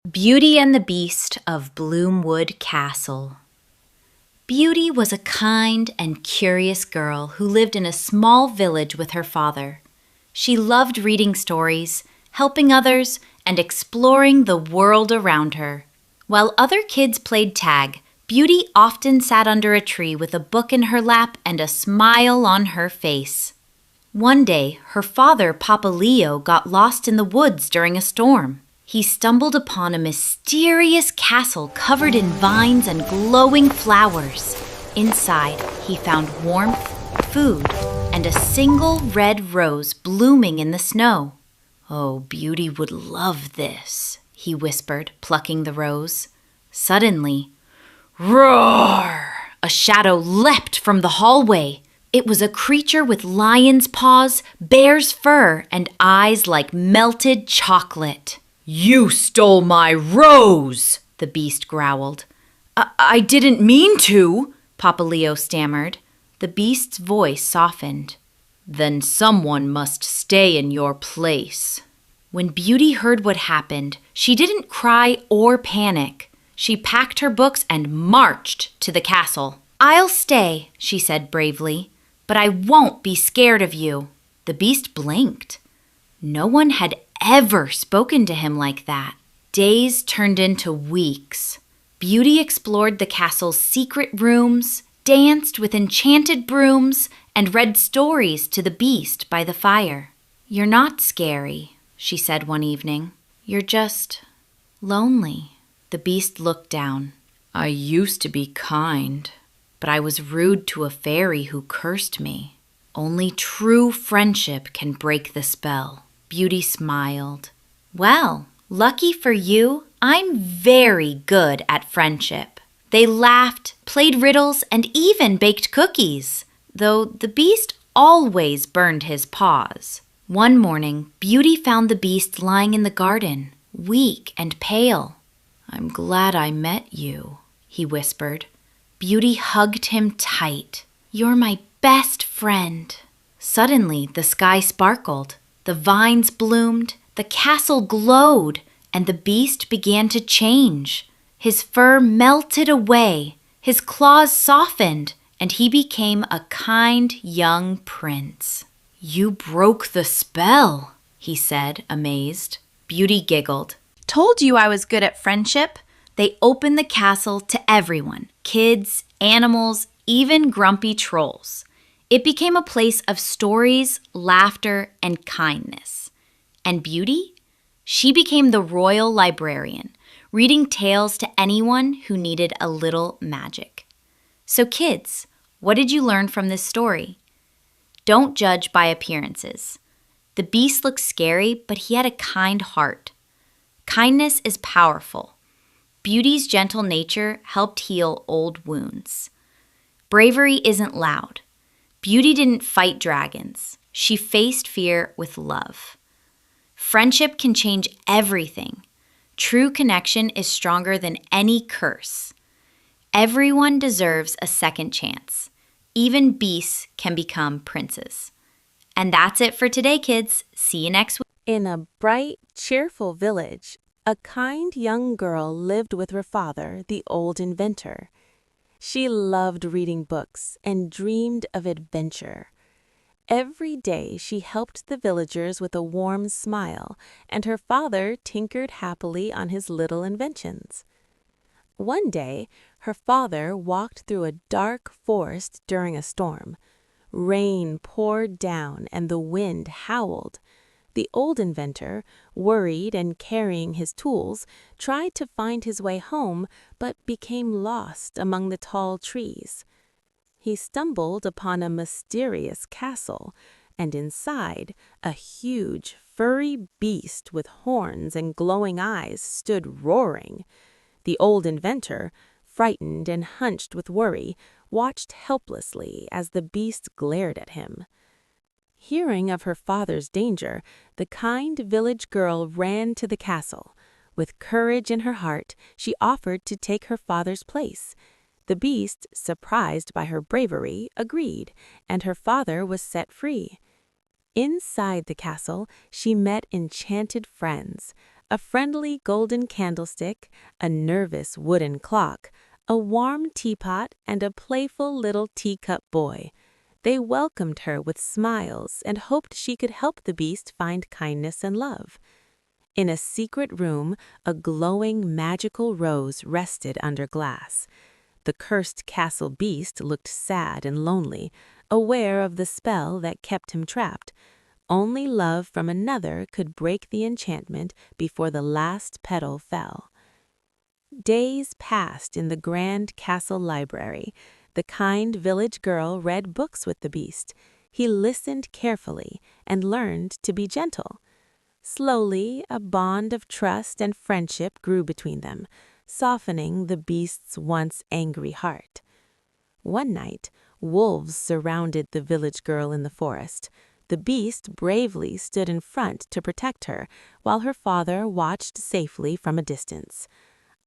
Beauty and the Beast of Bloomwood Castle. Beauty was a kind and curious girl who lived in a small village with her father. She loved reading stories, helping others, and exploring the world around her. While other kids played tag, Beauty often sat under a tree with a book in her lap and a smile on her face. One day, her father, Papa Leo, got lost in the woods during a storm. He stumbled upon a mysterious castle covered in vines and glowing flowers. Inside, he found warmth, food, and a single red rose blooming in the snow. "Oh, Beauty would love this," he whispered, plucking the rose. Suddenly, roar! A shadow leapt from the hallway. It was a creature with lion's paws, bear's fur, and eyes like melted chocolate. "You stole my rose!" the beast growled. I didn't mean to," Papa Leo stammered. The beast's voice softened. "Then someone must stay in your place." When Beauty heard what happened, she didn't cry or panic. She packed her books and marched to the castle. "I'll stay," she said bravely, "but I won't be scared of you." The beast blinked. No one had ever spoken to him like that. Days turned into weeks. Beauty explored the castle's secret rooms, danced with enchanted brooms, and read stories to the beast by the fire. "You're not scary," she said one evening. "You're just lonely." The beast looked down. "I used to be kind, but I was rude to a fairy who cursed me. Only true friendship can break the spell." Beauty smiled. "Well, lucky for you, I'm very good at friendship." They laughed, played riddles, and even baked cookies, though the beast always burned his paws. One morning, Beauty found the beast lying in the garden, weak and pale. "I'm glad I met you," he whispered. Beauty hugged him tight. "You're my best friend." Suddenly, the sky sparkled. The vines bloomed, the castle glowed, and the beast began to change. His fur melted away, his claws softened, and he became a kind young prince. "You broke the spell," he said, amazed. Beauty giggled. "Told you I was good at friendship." They opened the castle to everyone, kids, animals, even grumpy trolls. It became a place of stories, laughter, and kindness. And Beauty? She became the royal librarian, reading tales to anyone who needed a little magic. So kids, what did you learn from this story? Don't judge by appearances. The beast looked scary, but he had a kind heart. Kindness is powerful. Beauty's gentle nature helped heal old wounds. Bravery isn't loud. Beauty didn't fight dragons. She faced fear with love. Friendship can change everything. True connection is stronger than any curse. Everyone deserves a second chance. Even beasts can become princes. And that's it for today, kids. See you next week. In a bright, cheerful village, a kind young girl lived with her father, the old inventor. She loved reading books and dreamed of adventure. Every day she helped the villagers with a warm smile, and her father tinkered happily on his little inventions. One day, her father walked through a dark forest during a storm. Rain poured down and the wind howled. The old inventor, worried and carrying his tools, tried to find his way home, but became lost among the tall trees. He stumbled upon a mysterious castle, and inside, a huge, furry beast with horns and glowing eyes stood roaring. The old inventor, frightened and hunched with worry, watched helplessly as the beast glared at him. Hearing of her father's danger, the kind village girl ran to the castle. With courage in her heart, she offered to take her father's place. The beast, surprised by her bravery, agreed, and her father was set free. Inside the castle, she met enchanted friends, A friendly golden candlestick, a nervous wooden clock, a warm teapot, and a playful little teacup boy. They welcomed her with smiles and hoped she could help the Beast find kindness and love. In a secret room, a glowing magical rose rested under glass. The cursed castle Beast looked sad and lonely, aware of the spell that kept him trapped. Only love from another could break the enchantment before the last petal fell. Days passed in the grand castle library. The kind village girl read books with the Beast. He listened carefully and learned to be gentle. Slowly, a bond of trust and friendship grew between them, softening the Beast's once angry heart. One night, wolves surrounded the village girl in the forest. The Beast bravely stood in front to protect her, while her father watched safely from a distance.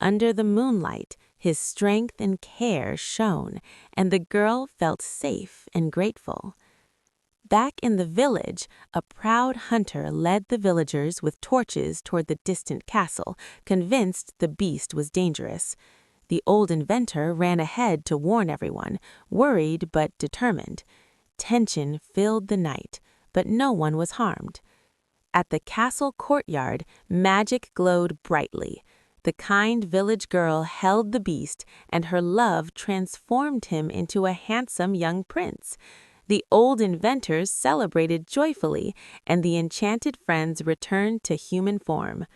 Under the moonlight, his strength and care shone, and the girl felt safe and grateful. Back in the village, a proud hunter led the villagers with torches toward the distant castle, convinced the Beast was dangerous. The old inventor ran ahead to warn everyone, worried but determined. Tension filled the night, but no one was harmed. At the castle courtyard, magic glowed brightly. The kind village girl held the Beast, and her love transformed him into a handsome young prince. The old inventors celebrated joyfully, and the enchanted friends returned to human form.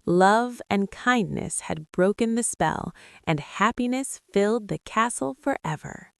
Love and kindness had broken the spell, and happiness filled the castle forever.